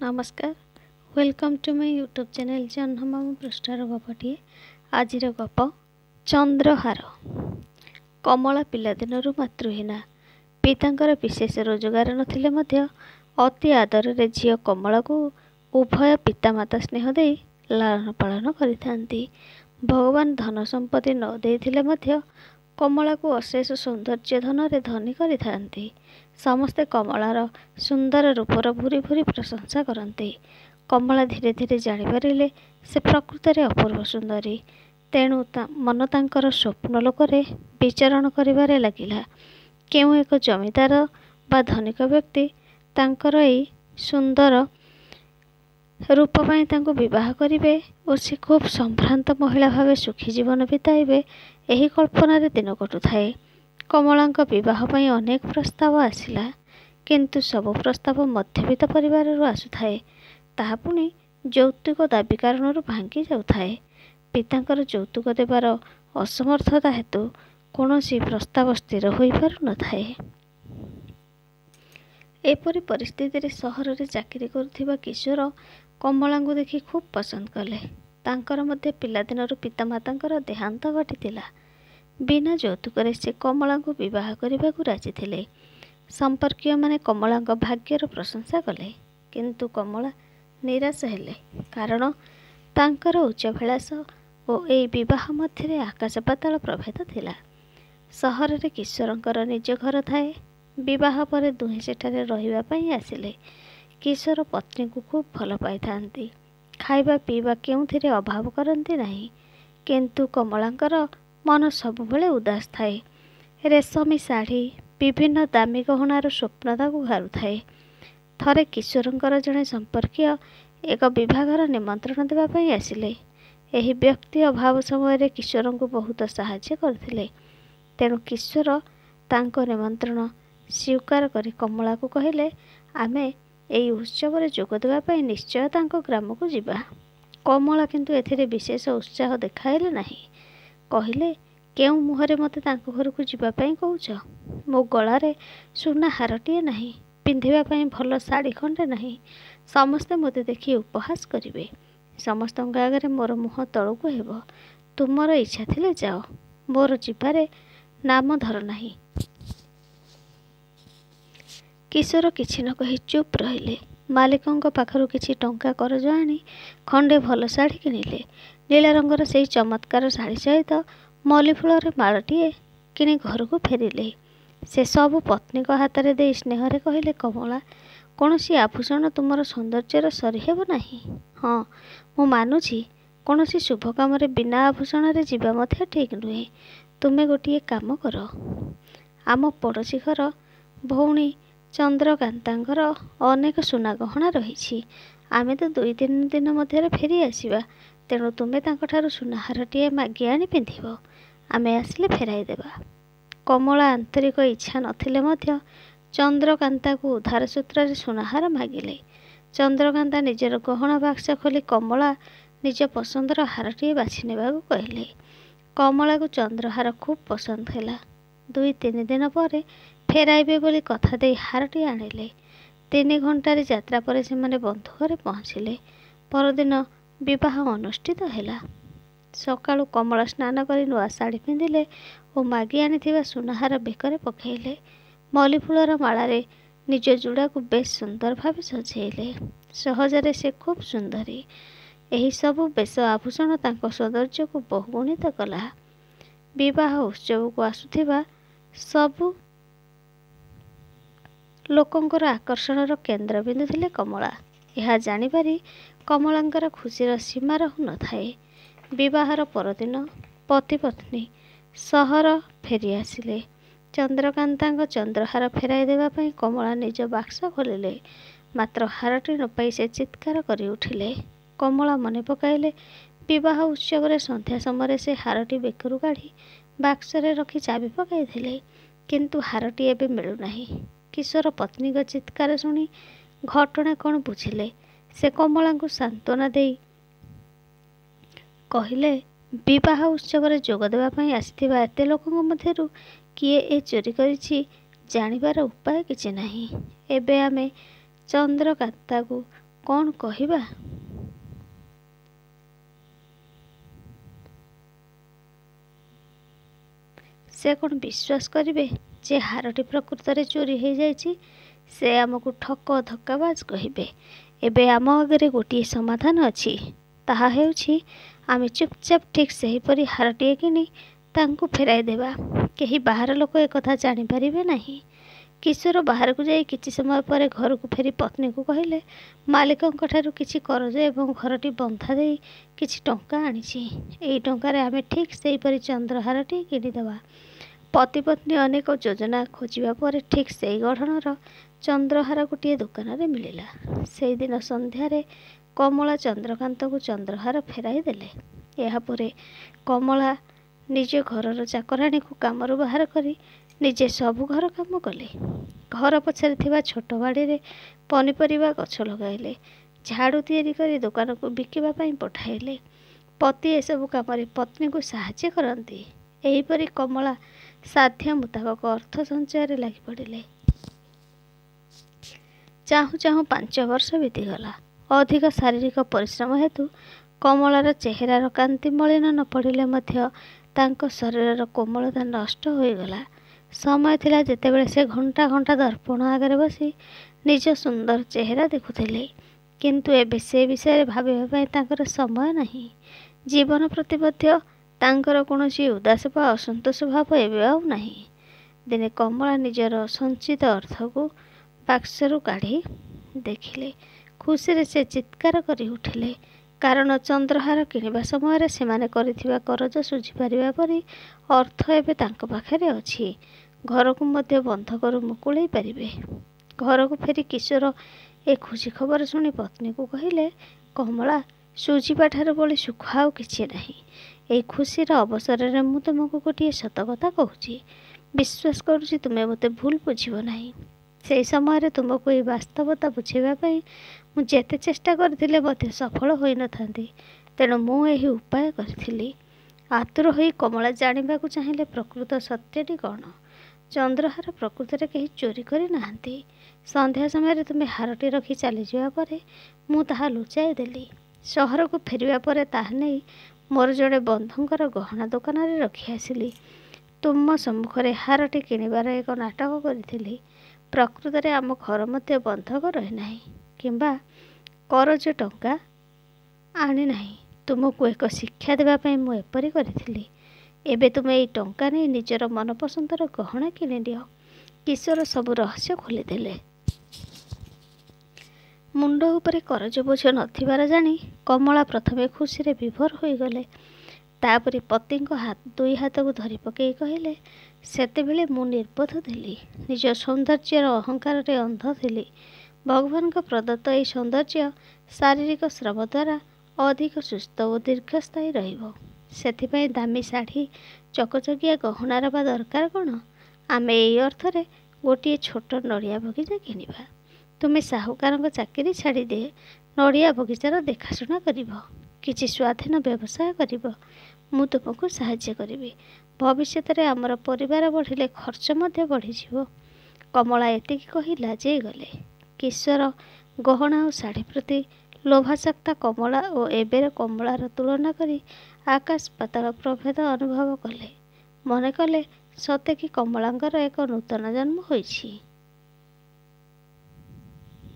नमस्कार welcome to my YouTube channel जन्म पृष्ठार गपटे आज गप चंद्रहार। कमला पिलादिनरू मातृहीना पितांकर विशेष रोजगार नथिले मध्य अति आदर रे झियो कमला को उभय पितामाता स्नेह दे लालन पालन करिथांती। भगवान धन संपत्ति न देथिले मध्य कमला को अशेष सौंदर्य धन रे धनी करिथांती। समस्ते कमलार सुंदर रूपर भूरी भूरी प्रशंसा करते। कमला धीरे धीरे जानिपारे से प्रकृत में अपूर्व सुंदरी। तेणु मन तांकर स्वप्न लोकरे विचरण करिबारे लागिला। केउ एक जमीदार बा धनिक व्यक्ति तांकर एई सुंदर रूप पाई तांको विवाह करिवे और से खूब संभ्रांत महिला भावे सुखी जीवन बिताइबे एही कल्पना रे दिन कटुथाए। कमलांक विवाह पाई अनेक प्रस्ताव आसिला, किंतु सब प्रस्ताव मध्यवित्त परिवार आसुथाए। ताहा पुणी यौतुक दाबी कारणरू भांगी जाउथाए। पितांकर यौतुक देवार असमर्थता हेतु कौनसी प्रस्ताव स्थिर होई पारु नथाए। एपरि परिस्थिति रे सहर रे चाकरी करुथिबा किशोर कमलांकु देखि खूब पसंद कले। तांकर मध्ये पिलादिनरू पितामातांकर देहांत घटिथिला। बिना यौतुक से कमला को विवाह करने को राजी थे। संपर्कीय माने कमला भाग्यर प्रशंसा कले, किंतु कमला निराश हेले, कारण तांकर उच्चाभिलाष और ए विवाह मध्य आकाश पाताल प्रभेद थिला। सहर रे किशोरंकर निज घर थाए। विवाह पर दुहे सेठारे रहिबा पई आसिले। किशोर पत्नी को खूब भल पाई थांती। खाइबा पीवा केउथिरे अभाव करंती नाही, किंतु कमलांकर मन सबुबले उदास थाए। रेशमी शाढ़ी विभिन्न दामी गहनार स्वप्न ताकू घारुथाए। थरे किशोरंकर जड़े संपर्कीय एक विभागर निमंत्रण देवा पई आसिले। एही व्यक्ति अभाव समय किशोर को बहुत साहाय्य करथिले। तेणु किशोर तांको निमंत्रण स्वीकार करी कमला को कहिले, आमे एई उत्सव रे जोग देवा पई निश्चय तांको ग्राम को जिबा। कमला किंतु एथिरे विशेष उत्साह देखाइले नाही। कहले, केउ मुहरे मते तांको घर को जीवा पई कहउछ? मो गलारे सुना हारटीए नाही, पिंधिबा पई भल साड़ी खंडे नाही। समस्ते मते देखि उपहास करिवे। समस्तଙ୍କ आगरे मोर मुह तळକୁ हेब। तुमर इच्छा थिले जाओ, मोर जीवारे नाम धर नाही। किशोर किछि न कहि चुप रहिले। मालिकଙ୍କ पाखରୁ କିଛି ଟଙ୍କା କରଜ ଆଣି ଖଣ୍ଡେ ଭଲ ଶାଢ଼ୀ କିଣିଲେ। नीला रंगर से चमत्कार शाढ़ी सहित मल्ली फूलर मालटीए किणी घर को फेरिले। से सब पत्नी को हाथ में दे स्नेह कहले, कमला, कौन सी आभूषण तुमर सौंदर्यर सरीहेब नाही। हाँ, मु मानुछि कौन सी शुभ काम बिना आभूषण रे जीवा मध्य ठीक नुहे। तुमे गोटे काम कर, आम पड़ोशी घर भौणी चंद्रकांतांकर अनेक सुना गहना रही। आमे तो 2-3 दिन मध्य फेरी आसीबा। तेणु तुमे तांकठारु सुनाहारटीए मागी आनी पिंधिब। आमे आसिले फेराई देबा। कमला आंतरिक इच्छा नथिले मध्य चंद्रकांता को उधार सूत्र रे सुनाहार मागिले। चंद्रकांता निजर गहना बाक्स खोली कमला निज पसंदर हारटीए बाछि नेबाकू कहले। कमला को चंद्रहार खूब पसंद हैला। 2-3 दिन पर फेराइबे बोली कथा दे हारटी आनिले। 3 घंटार यात्रा पर से माने बंधु घरे पहुँचिले। परदिन विवाह अनुष्ठित हैला। सकाळु कमला स्नान करी नुआ शाढ़ी पिंधिले और मागी आनिथिबा सुनाहार बेकरे पकाइले। मल्ली फूलर मालारे निज जुड़ा को बेस सुंदर भावे सजेइले। सहजरे से खूब सुंदरी। एही सबु बेस आभूषण तांको सौंदर्य को बहुगुणित कला। विवाह उत्सव को आसुथिबा सबु लोकंकर आकर्षणर केन्द्रबिंदु थिले कमला। यह जानिपारी कमलांकर खुशीर सीमा रहु न थाए। विवाहर परदिन पति पत्नी सहर फेरी आसिले। चंद्रकांतांग चंद्रहार फेराई देवा पई कमला निज बाक्स खोलिले। मात्र हारटी न पाई से चित्कार करी उठिले। कमला मने पकाइले, विवाह उत्सव रे संध्या समय से हारटी बेकरू काढ़ी बाक्स रे रखी चाबी पकाइथिले, किंतु हारटी एबे मिलु नाही। किशोर पत्नी को चित्कार सुनी घटना कौन बुझिले। से कमला को सांत्वना देई कहले, विवाह उत्सव रे जोग देवा पई आसिथिबा एते लोकଙ୍କ मध्यरु किए ए चोरी करिछि जानिबार उपाय किछि नाही। एबे आमे चंद्रकांता को କ'ଣ କହିବା? ସେ କ'ଣ ବିଶ୍ୱାସ କରିବେ ଯେ ହାରଟି ପ୍ରକୃତରେ ଚୋରି ହୋଇଯାଇଛି? ସେ ଆମକୁ ଠକ ଧକ୍କାବାଜ କହିବେ। ଏବେ ଆମ ଆଗରେ ଗୋଟିଏ ସମାଧାନ ଅଛି। ତାହା ହେଉଛି ଆମେ ଚୁପଚାପ ଠିକ୍ ସେହିପରି ହାରଟିଏ କିଣି ତାଙ୍କୁ ଫେରାଇ ଦେବା। କେହି ବାହାର ଲୋକ ଏକଥା ଜାଣିପାରିବେ ନାହିଁ। କିଶୋର ବାହାରକୁ ଯାଇ କିଛି ସମୟ ପରେ ଘରକୁ ଫେରି ପତ୍ନୀକୁ କହିଲେ, ମାଲିକଙ୍କଠାରୁ କିଛି କରଜ ଏବଂ ଘରଟି ବନ୍ଧା ଦେଇ କିଛି ଟଙ୍କା ଆଣିଛି। ଏହି ଟଙ୍କାରେ ଆମେ ଠିକ୍ ସେହିପରି ଚନ୍ଦ୍ରହାରଟି କିଣିଦେବା। ପତି ପତ୍ନୀ ଅନେକ ଯୋଜନା ଖୋଜିବା ପରେ ଠିକ୍ ସେହି ଗଢ଼ଣର ଚନ୍ଦ୍ରହାର ଗୋଟିଏ ଦୋକାନରେ ମିଳିଲା। ସେହିଦିନ ସନ୍ଧ୍ୟାରେ କମଳା ଚନ୍ଦ୍ରକାନ୍ତକୁ ଚନ୍ଦ୍ରହାର ଫେରାଇ ଦେଲେ। ଏହାପରେ କମଳା ନିଜ ଘରର ଚାକରାଣୀକୁ କାମରୁ ବାହାର କରି ନିଜେ ସବୁ ଘର କାମ କଲେ। ଘର ପଛରେ ଥିବା ଛୋଟ ବାଡ଼ିରେ ପନିପରିବା ଗଛ ଲଗାଇଲେ। ଝାଡ଼ୁ ତିଆରି କରି ଦୋକାନକୁ ବିକିବା ପାଇଁ ପଠାଇଲେ। ପତି ଏସବୁ କାମରେ ପତ୍ନୀକୁ ସାହାଯ୍ୟ କରନ୍ତି। ଏହିପରି କମଳା ସାଧ୍ୟ ମୁତାବକ ଅର୍ଥ ସଞ୍ଚୟରେ ଲାଗିପଡ଼ିଲେ। ଚାହୁଁ ଚାହୁଁ 5 ବର୍ଷ ବିତିଗଲା। ଅଧିକ ଶାରୀରିକ ପରିଶ୍ରମ ହେତୁ କମଳାର ଚେହେରାର କାନ୍ତି ମଳିନ ନ ପଡ଼ିଲେ ମଧ୍ୟ ତାଙ୍କ ଶରୀରର କୋମଳତା ନଷ୍ଟ ହୋଇଗଲା। ସମୟ ଥିଲା ଯେତେବେଳେ ସେ ଘଣ୍ଟା ଘଣ୍ଟା ଦର୍ପଣ ଆଗରେ ବସି ନିଜ ସୁନ୍ଦର ଚେହେରା ଦେଖୁଥିଲେ। କିନ୍ତୁ ଏବେ ସେ ବିଷୟରେ ଭାବିବା ପାଇଁ ତାଙ୍କର ସମୟ ନାହିଁ। ଜୀବନ ପ୍ରତି ମଧ୍ୟ ତାଙ୍କର କୌଣସି ଉଦାସ ବା ଅସନ୍ତୋଷ ଭାବ ଏବେ ଆଉ ନାହିଁ। ଦିନେ କମଳା ନିଜର ସଞ୍ଚିତ ଅର୍ଥକୁ ବାକ୍ସରୁ କାଢ଼ି ଦେଖିଲେ। ଖୁସିରେ ସେ ଚିତ୍କାର କରି ଉଠିଲେ। କାରଣ ଚନ୍ଦ୍ରହାର କିଣିବା ସମୟରେ ସେମାନେ କରିଥିବା କରଜ ଶୁଝିପାରିବା ପରି ଅର୍ଥ ଏବେ ତାଙ୍କ ପାଖରେ ଅଛି। ଘରକୁ ମଧ୍ୟ ବନ୍ଧକରୁ ମୁକୁଳେଇ ପାରିବେ। ଘରକୁ ଫେରି କିଶୋର ଏ ଖୁସି ଖବର ଶୁଣି ପତ୍ନୀକୁ କହିଲେ, କମଳା, ଶୁଝିବାଠାରୁ ବଳି ସୁଖ ଆଉ କିଛି ନାହିଁ। ଏହି ଖୁସିର ଅବସରରେ ମୁଁ ତୁମକୁ ଗୋଟିଏ ସତ କଥା କହୁଛି। ବିଶ୍ୱାସ କରୁଛି ତୁମେ ମୋତେ ଭୁଲ ବୁଝିବ ନାହିଁ। ସେହି ସମୟରେ ତୁମକୁ ଏହି ବାସ୍ତବତା ବୁଝାଇବା ପାଇଁ ମୁଁ ଯେତେ ଚେଷ୍ଟା କରିଥିଲେ ମଧ୍ୟ ସଫଳ ହୋଇନଥାନ୍ତି। ତେଣୁ ମୁଁ ଏହି ଉପାୟ କରିଥିଲି। ଆତୁର ହୋଇ କମଳା ଜାଣିବାକୁ ଚାହିଁଲେ ପ୍ରକୃତ ସତ୍ୟଟି କ'ଣ। ଚନ୍ଦ୍ରହାର ପ୍ରକୃତରେ କେହି ଚୋରି କରିନାହାନ୍ତି। ସନ୍ଧ୍ୟା ସମୟରେ ତୁମେ ହାରଟି ରଖି ଚାଲିଯିବା ପରେ ମୁଁ ତାହା ଲୁଚାଇ ଦେଲି। ସହରକୁ ଫେରିବା ପରେ ତାହା ନେଇ ମୋର ଜଣେ ବନ୍ଧୁଙ୍କର ଗହଣା ଦୋକାନରେ ରଖି ଆସିଲି। ତୁମ ସମ୍ମୁଖରେ ହାରଟି କିଣିବାର ଏକ ନାଟକ କରିଥିଲି। ପ୍ରକୃତରେ ଆମ ଘର ମଧ୍ୟ ବନ୍ଧକ ରହିନାହିଁ କିମ୍ବା କରଜ ଟଙ୍କା ଆଣିନାହିଁ। ତୁମକୁ ଏକ ଶିକ୍ଷା ଦେବା ପାଇଁ ମୁଁ ଏପରି କରିଥିଲି। ଏବେ ତୁମେ ଏହି ଟଙ୍କା ନେଇ ନିଜର ମନପସନ୍ଦର ଗହଣା କିଣିନିଅ। କିଶୋର ସବୁ ରହସ୍ୟ ଖୋଲିଦେଲେ। ମୁଣ୍ଡ ଉପରେ କରଜ ବୋଝ ନଥିବାର ଜାଣି କମଳା ପ୍ରଥମେ ଖୁସିରେ ବିଭୋର ହୋଇଗଲେ। ତାପରେ ପତିଙ୍କ ଦୁଇ ହାତକୁ ଧରି ପକାଇ କହିଲେ, ସେତେବେଳେ ମୁଁ ନିର୍ବୋଧ ଥିଲି। ନିଜ ସୌନ୍ଦର୍ଯ୍ୟର ଅହଙ୍କାରରେ ଅନ୍ଧ ଥିଲି। ଭଗବାନଙ୍କ ପ୍ରଦତ୍ତ ଏହି ସୌନ୍ଦର୍ଯ୍ୟ ଶାରୀରିକ ଶ୍ରମ ଦ୍ୱାରା ଅଧିକ ସୁସ୍ଥ ଓ ଦୀର୍ଘସ୍ଥାୟୀ ରହିବ। ସେଥିପାଇଁ ଦାମୀ ଶାଢ଼ୀ, ଚକଚକିଆ ଗହଣାର ବା ଦରକାର କ'ଣ? ଆମେ ଏହି ଅର୍ଥରେ ଗୋଟିଏ ଛୋଟ ନଡ଼ିଆ ବଗିଚା କିଣିବା। ତୁମେ ସାହୁକାରଙ୍କ ଚାକିରି ଛାଡ଼ିଦିଏ ନଡ଼ିଆ ବଗିଚାର ଦେଖାଶୁଣା କରିବ। କିଛି ସ୍ୱାଧୀନ ବ୍ୟବସାୟ କରିବ। ମୁଁ ତୁମକୁ ସାହାଯ୍ୟ କରିବି। ଭବିଷ୍ୟତରେ ଆମର ପରିବାର ବଢ଼ିଲେ ଖର୍ଚ୍ଚ ମଧ୍ୟ ବଢ଼ିଯିବ। କମଳା ଏତିକି କହି ଲାଜେଇ ଗଲେ। କିଶୋର ଗହଣା ଓ ଶାଢ଼ୀ ପ୍ରତି ଲୋଭାସକ୍ତ କମଳା ଓ ଏବେର କମଳାର ତୁଳନା କରି ଆକାଶ ପାତାଳ ପ୍ରଭେଦ ଅନୁଭବ କଲେ। ମନେ କଲେ ସତେ କି କମଳାଙ୍କର ଏକ ନୂତନ ଜନ୍ମ ହୋଇଛି।